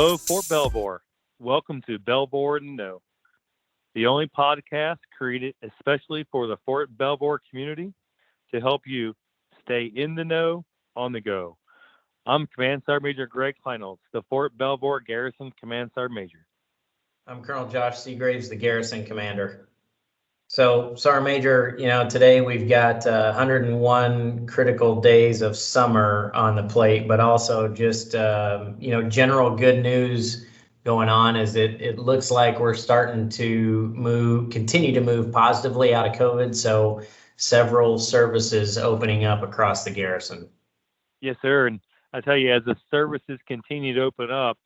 Hello, Fort Belvoir. Welcome to Belvoir in the Know, the only podcast created especially for the Fort Belvoir community to help you stay in the know on the go. I'm Command Sergeant Major Greg Kleinholz, the Fort Belvoir Garrison Command Sergeant Major. I'm Colonel Josh Seagraves, the Garrison Commander. So, Sergeant Major, today we've got 101 critical days of summer on the plate, but also just, general good news going on is it looks like we're starting to continue to move positively out of COVID. So several services opening up across the garrison. Yes, sir. And I tell you, as the services continue to open up,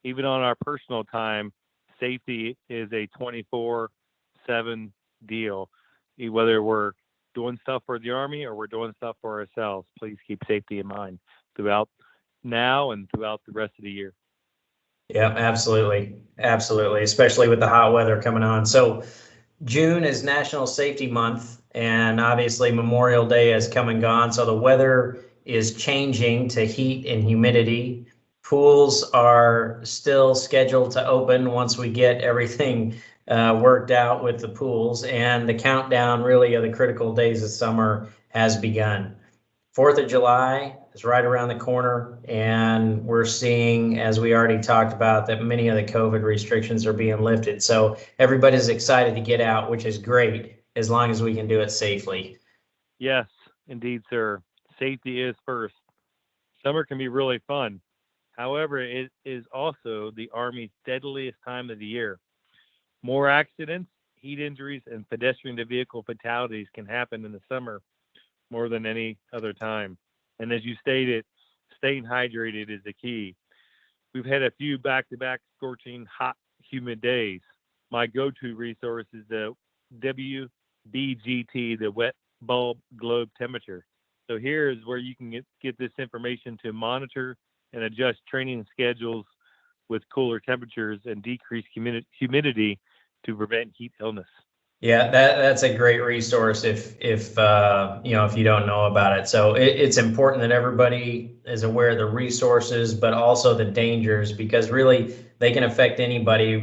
even on our personal time, safety is a 24/7 deal. Whether we're doing stuff for the Army or we're doing stuff for ourselves, please keep safety in mind throughout now and throughout the rest of the year. Yeah, absolutely. Absolutely. Especially with the hot weather coming on. So June is National Safety Month, and obviously Memorial Day has come and gone. So the weather is changing to heat and humidity. Pools are still scheduled to open once we get everything worked out with the pools, and the countdown really of the critical days of summer has begun. 4th of July is right around the corner, and we're seeing, as we already talked about, that many of the COVID restrictions are being lifted. So everybody's excited to get out, which is great, as long as we can do it safely. Yes, indeed, sir. Safety is first. Summer can be really fun. However, it is also the Army's deadliest time of the year. More accidents, heat injuries, and pedestrian-to-vehicle fatalities can happen in the summer more than any other time. And as you stated, staying hydrated is the key. We've had a few back-to-back scorching, hot, humid days. My go-to resource is the WBGT, the wet bulb globe temperature. So here is where you can get this information to monitor and adjust training schedules with cooler temperatures and decreased humidity to prevent heat illness. Yeah, that's a great resource if you don't know about it. So it's important that everybody is aware of the resources, but also the dangers, because really they can affect anybody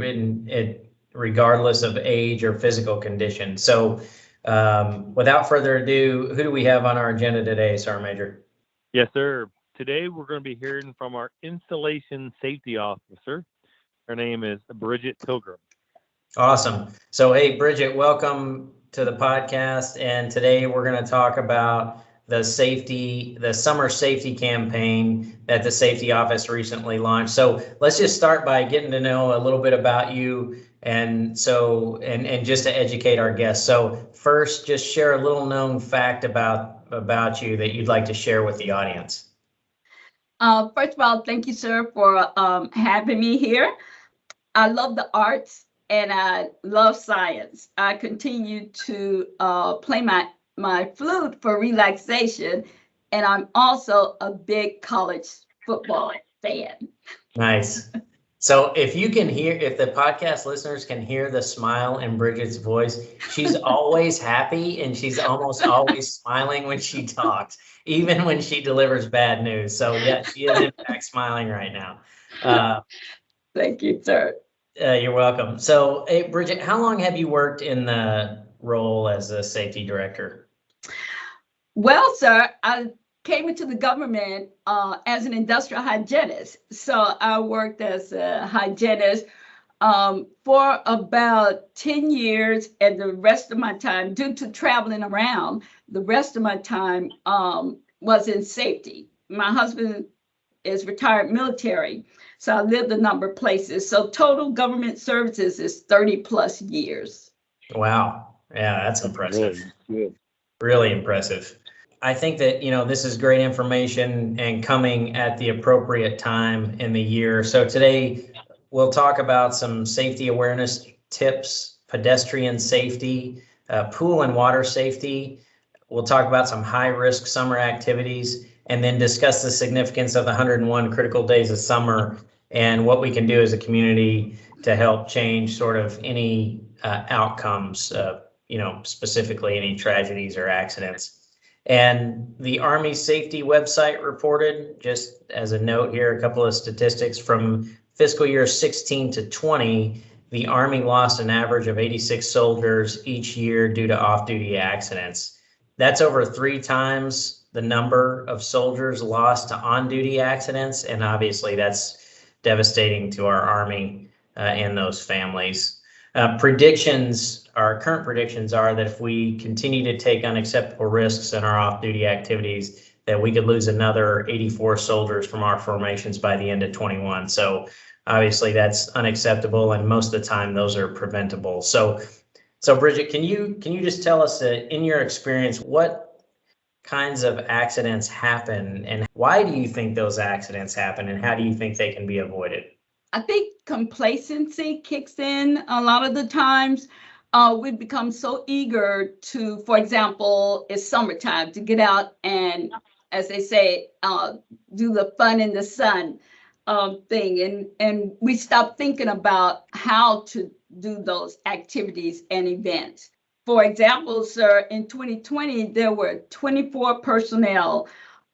regardless of age or physical condition. So without further ado, who do we have on our agenda today, Sergeant Major? Yes, sir. Today we're going to be hearing from our installation safety officer. Her name is Bridget Pilgrim. Awesome. So, hey, Bridget, welcome to the podcast. And today we're going to talk about the summer safety campaign that the safety office recently launched. So let's just start by getting to know a little bit about you and just to educate our guests. So first, just share a little known fact about you that you'd like to share with the audience. First of all, thank you, sir, for having me here. I love the arts and I love science. I continue to play my flute for relaxation, and I'm also a big college football fan. Nice. So if the podcast listeners can hear the smile in Bridget's voice, she's always happy and she's almost always smiling when she talks, even when she delivers bad news. So yeah, she is in fact smiling right now. Thank you, sir. You're welcome. So, hey, Bridget, how long have you worked in the role as a safety director? Well, sir, I came into the government as an industrial hygienist. So I worked as a hygienist for about 10 years, and the rest of my time, due to traveling around, the rest of my time was in safety. My husband is retired military, so I lived a number of places. So total government services is 30 plus years. Wow. Yeah, that's impressive. Good. Really impressive. I think that, this is great information and coming at the appropriate time in the year. So today we'll talk about some safety awareness tips, pedestrian safety, pool and water safety. We'll talk about some high-risk summer activities, and then discuss the significance of the 101 critical days of summer and what we can do as a community to help change sort of any outcomes, specifically any tragedies or accidents. And the Army Safety website reported, just as a note here, a couple of statistics from fiscal year 16 to 20, the Army lost an average of 86 soldiers each year due to off-duty accidents. That's over 3 times the number of soldiers lost to on-duty accidents, and obviously that's devastating to our Army and those families. Our current predictions are that if we continue to take unacceptable risks in our off-duty activities, that we could lose another 84 soldiers from our formations by the end of 21. So obviously that's unacceptable, and most of the time those are preventable. So Bridget, can you just tell us, in your experience, what kinds of accidents happen, and why do you think those accidents happen, and how do you think they can be avoided? I think complacency kicks in a lot of the times. We become so eager to, for example, it's summertime, to get out and, as they say, do the fun in the sun thing. And we stop thinking about how to do those activities and events. For example, sir, in 2020, there were 24 personnel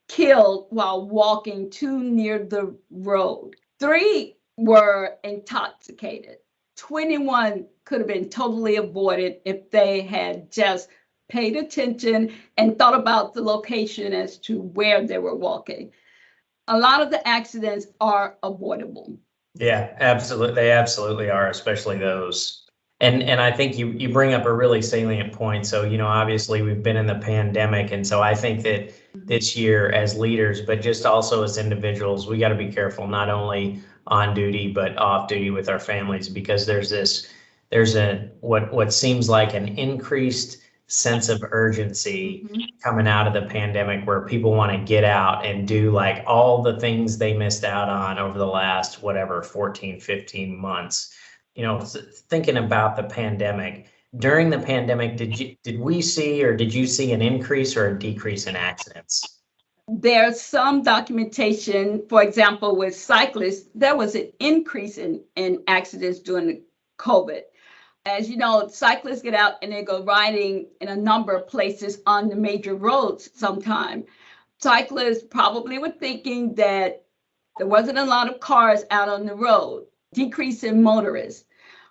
killed while walking too near the road. 3 were intoxicated. 21 could have been totally avoided if they had just paid attention and thought about the location as to where they were walking. A lot of the accidents are avoidable. Yeah, absolutely. They absolutely are, especially those. And I think you bring up a really salient point. So, obviously we've been in the pandemic. And so I think that this year as leaders, but just also as individuals, we got to be careful, not only on duty, but off duty with our families, because there's what seems like an increased sense of urgency coming out of the pandemic, where people want to get out and do like all the things they missed out on over the last, 14, 15 months. Thinking about the pandemic, during the pandemic, did we see, or did you see an increase or a decrease in accidents? There's some documentation, for example, with cyclists, there was an increase in accidents during the COVID. As you know, cyclists get out and they go riding in a number of places on the major roads sometime. Cyclists probably were thinking that there wasn't a lot of cars out on the road, decrease in motorists.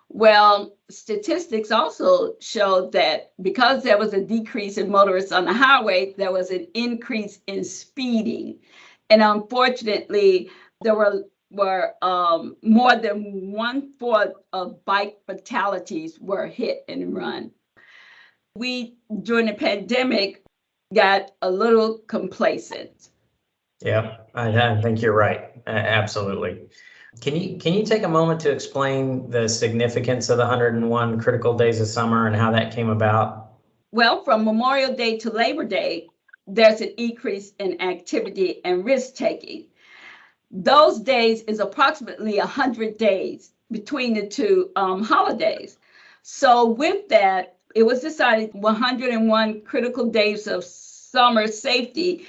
Well, statistics also showed that because there was a decrease in motorists on the highway, there was an increase in speeding. And unfortunately, there were more than 1/4 of bike fatalities were hit and run. We, during the pandemic, got a little complacent. Yeah, I think you're right. Absolutely. Can you take a moment to explain the significance of the 101 critical days of summer and how that came about? Well, from Memorial Day to Labor Day, there's an increase in activity and risk taking. Those days is approximately 100 days between the two holidays. So with that, it was decided 101 critical days of summer safety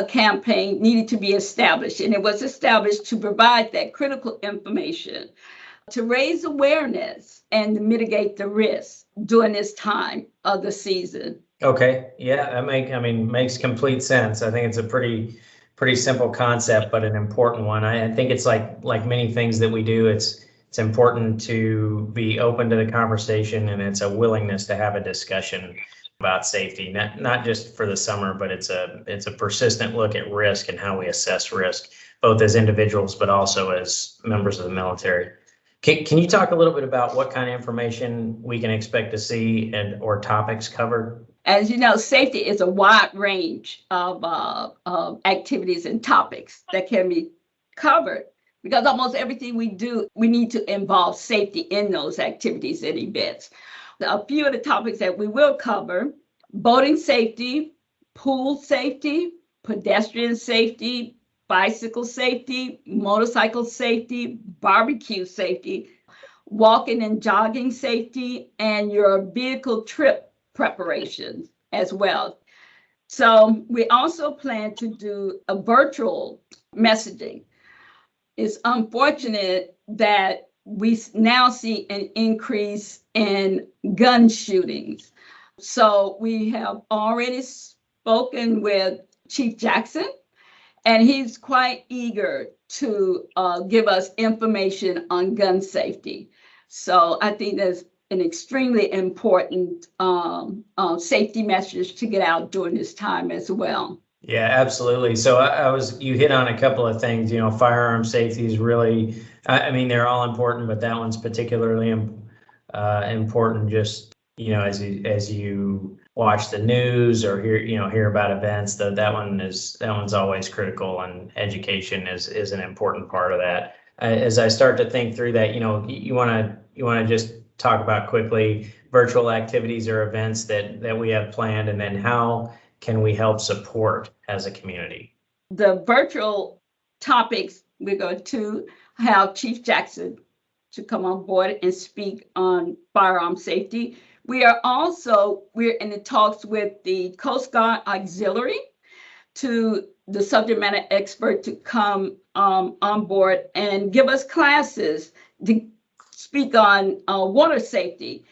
campaign needed to be established. And it was established to provide that critical information, to raise awareness and to mitigate the risks during this time of the season. Okay, yeah, that makes complete sense. I think it's a pretty simple concept, but an important one. I think it's like many things that we do. It's important to be open to the conversation, and it's a willingness to have a discussion about safety, not just for the summer, but it's a persistent look at risk and how we assess risk, both as individuals, but also as members of the military. Can you talk a little bit about what kind of information we can expect to see or topics covered? As you know, safety is a wide range of activities and topics that can be covered, because almost everything we do, we need to involve safety in those activities and events. A few of the topics that we will cover: boating safety, pool safety, pedestrian safety, bicycle safety, motorcycle safety, barbecue safety, walking and jogging safety, and your vehicle trip preparations as well. So we also plan to do a virtual messaging. It's unfortunate that we now see an increase in gun shootings. So we have already spoken with Chief Jackson, and he's quite eager to give us information on gun safety. So I think that's an extremely important safety message to get out during this time as well. Yeah, absolutely. So you hit on a couple of things, firearm safety is really, I mean, they're all important, but that one's particularly important just, as you watch the news or hear about events, that one's always critical, and education is an important part of that. As I start to think through that, you want to just talk about quickly virtual activities or events that we have planned, and then how can we help support as a community? The virtual topics, we're going to have Chief Jackson to come on board and speak on firearm safety. We're in the talks with the Coast Guard Auxiliary to the subject matter expert to come on board and give us classes to speak on water safety.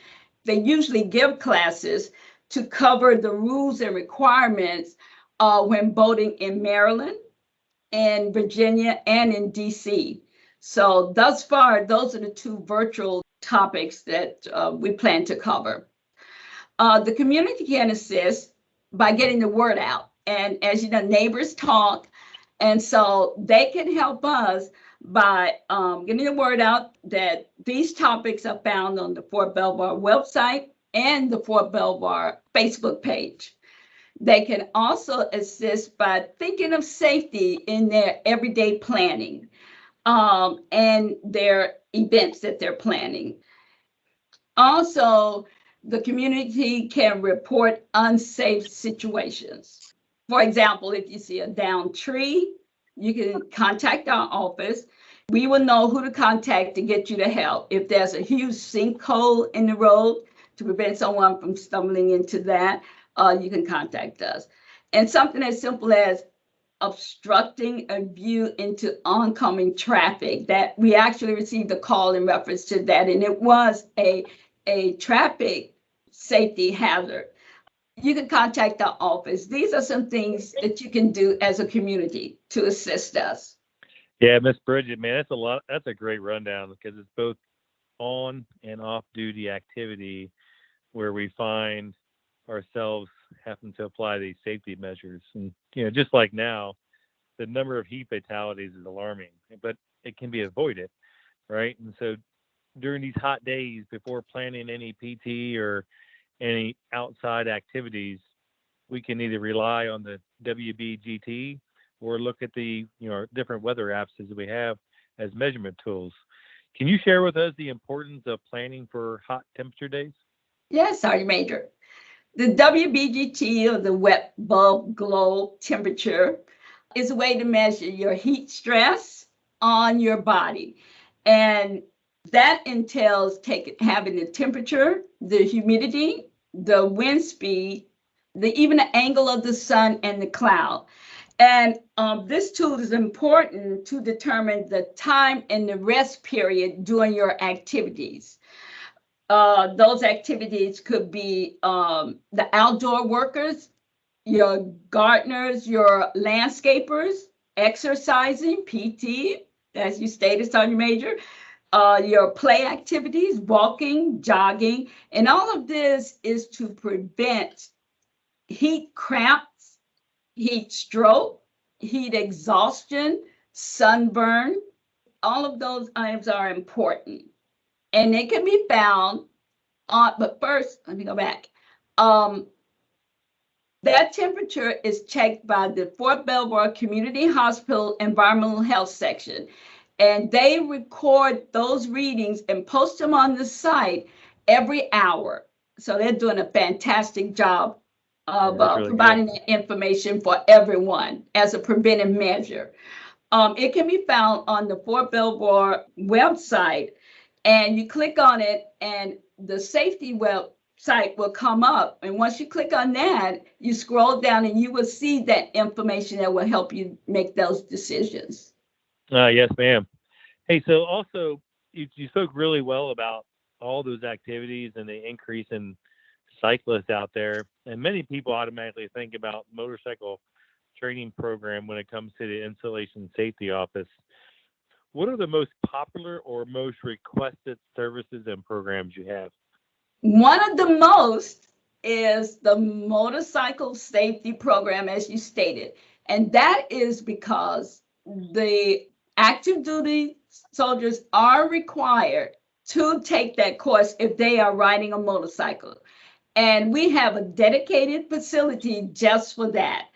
They usually give classes to cover the rules and requirements when boating in Maryland and Virginia and in DC. So thus far, those are the two virtual topics that we plan to cover. The community can assist by getting the word out. And as you know, neighbors talk. And so they can help us by getting the word out that these topics are found on the Fort Belvoir website and the Fort Belvoir Facebook page. They can also assist by thinking of safety in their everyday planning and their events that they're planning. Also, the community can report unsafe situations. For example, if you see a downed tree, you can contact our office. We will know who to contact to get you to help. If there's a huge sinkhole in the road, to prevent someone from stumbling into that, you can contact us. And something as simple as obstructing a view into oncoming traffic, that we actually received a call in reference to that, and it was a traffic safety hazard. You can contact our office. These are some things that you can do as a community to assist us. Yeah, Miss Bridget, man, that's a lot. That's a great rundown, because it's both on and off duty activity where we find ourselves having to apply these safety measures. And, just like now, the number of heat fatalities is alarming, but it can be avoided, right? And so during these hot days, before planning any PT or any outside activities, we can either rely on the WBGT or look at the different weather apps that we have as measurement tools. Can you share with us the importance of planning for hot temperature days? Yes, Sergeant Major. The WBGT, or the wet bulb globe temperature, is a way to measure your heat stress on your body. And that entails having the temperature, the humidity, the wind speed, even the angle of the sun and the cloud. And this tool is important to determine the time and the rest period during your activities. Those activities could be the outdoor workers, your gardeners, your landscapers, exercising, PT, as you stated, Sergeant Major, your play activities, walking, jogging, and all of this is to prevent heat cramps, heat stroke, heat exhaustion, sunburn. All of those items are important. And they can be found on, but first, let me go back. That temperature is checked by the Fort Belvoir Community Hospital Environmental Health Section. And they record those readings and post them on the site every hour. So they're doing a fantastic job of really providing that information for everyone as a preventive measure. It can be found on the Fort Belvoir website, and you click on it and the safety website will come up. And once you click on that, you scroll down and you will see that information that will help you make those decisions. Yes, ma'am. Hey, so also you spoke really well about all those activities and the increase in cyclists out there. And many people automatically think about motorcycle training program when it comes to the installation safety office. what are the most popular or most requested services and programs you have? One of the most is the motorcycle safety program, as you stated. And that is because the active duty soldiers are required to take that course if they are riding a motorcycle. And we have a dedicated facility just for that.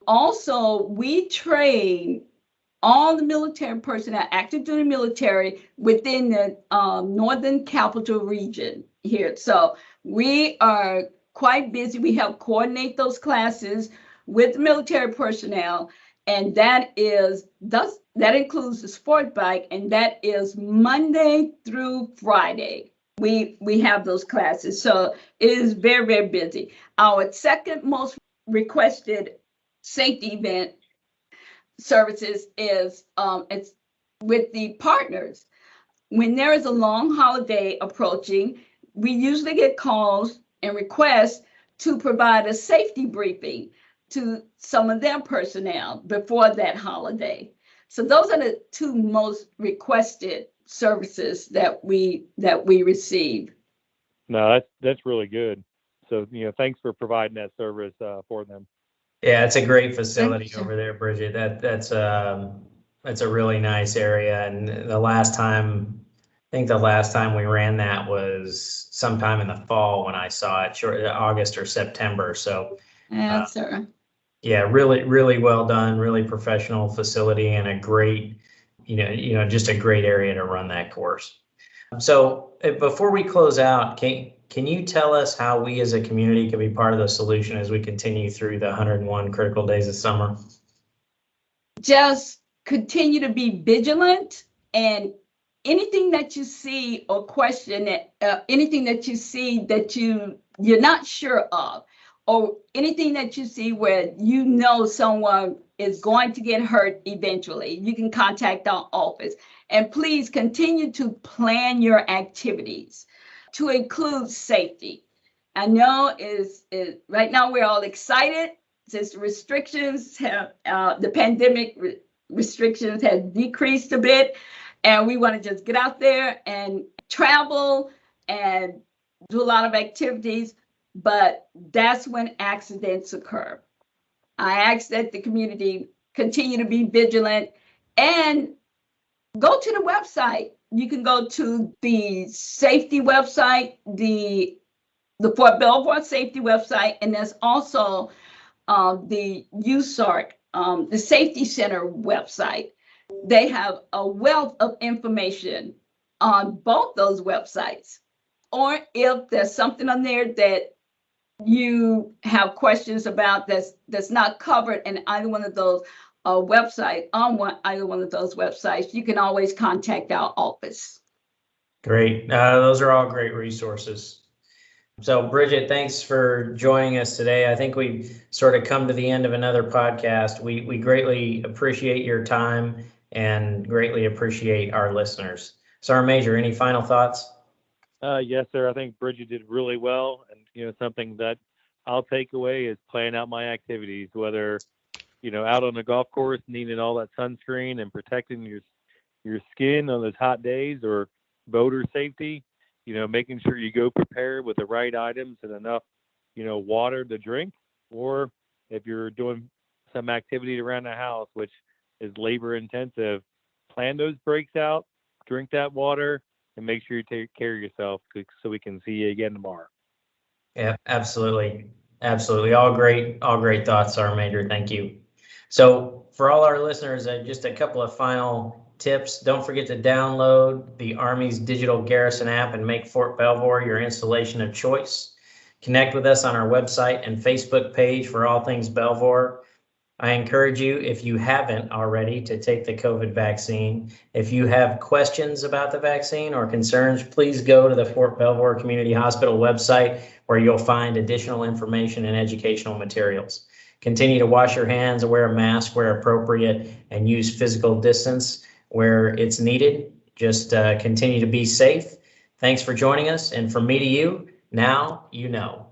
Also, we train all the military personnel, active duty military within the Northern Capital Region here. So we are quite busy. We help coordinate those classes with military personnel, and that includes the sport bike, and that is Monday through Friday. We have those classes, so it is very, very busy. Our second most requested safety event services is it's with the partners. When there is a long holiday approaching, we usually get calls and requests to provide a safety briefing to some of their personnel before that holiday. So those are the two most requested services that we receive. No, that's really good. So, thanks for providing that service for them. Yeah, it's a great facility over there, Bridget. That's a really nice area. And I think the last time we ran that was sometime in the fall when I saw it, short August or September. So Yes, sir. yeah, really, really well done, really professional facility and a great, just a great area to run that course. So before we close out, can you tell us how we as a community can be part of the solution as we continue through the 101 critical days of summer? Just continue to be vigilant, and anything that you see or question, anything that you see that you're not sure of, or anything that you see where someone is going to get hurt eventually, you can contact our office. And please continue to plan your activities to include safety. I know right now we're all excited since the restrictions have, the pandemic restrictions have decreased a bit, and we want to just get out there and travel and do a lot of activities, but that's when accidents occur. I ask that the community continue to be vigilant and go to the website. You can go to the safety website, the Fort Belvoir safety website, and there's also the USARC, the Safety Center website. They have a wealth of information on both those websites. Or if there's something on there that you have questions about that's not covered in either one of those either one of those websites, you can always contact our office. Great. Those are all great resources. So Bridget, thanks for joining us today. I think we've sort of come to the end of another podcast. We greatly appreciate your time and greatly appreciate our listeners. Sergeant Major, any final thoughts? Yes, sir. I think Bridget did really well. And, something that I'll take away is planning out my activities, whether, out on the golf course, needing all that sunscreen and protecting your skin on those hot days, or boater safety, making sure you go prepared with the right items and enough, water to drink. Or if you're doing some activity around the house, which is labor intensive, plan those breaks out, drink that water, and make sure you take care of yourself so we can see you again tomorrow. Yeah, absolutely. Absolutely. All great thoughts, Sergeant Major. Thank you. So for all our listeners, just a couple of final tips. Don't forget to download the Army's digital garrison app and make Fort Belvoir your installation of choice. Connect with us on our website and Facebook page for all things Belvoir. I encourage you, if you haven't already, to take the COVID vaccine. If you have questions about the vaccine or concerns, please go to the Fort Belvoir Community Hospital website, where you'll find additional information and educational materials. Continue to wash your hands, wear a mask where appropriate, and use physical distance where it's needed. Just continue to be safe. Thanks for joining us. And from me to you, now you know.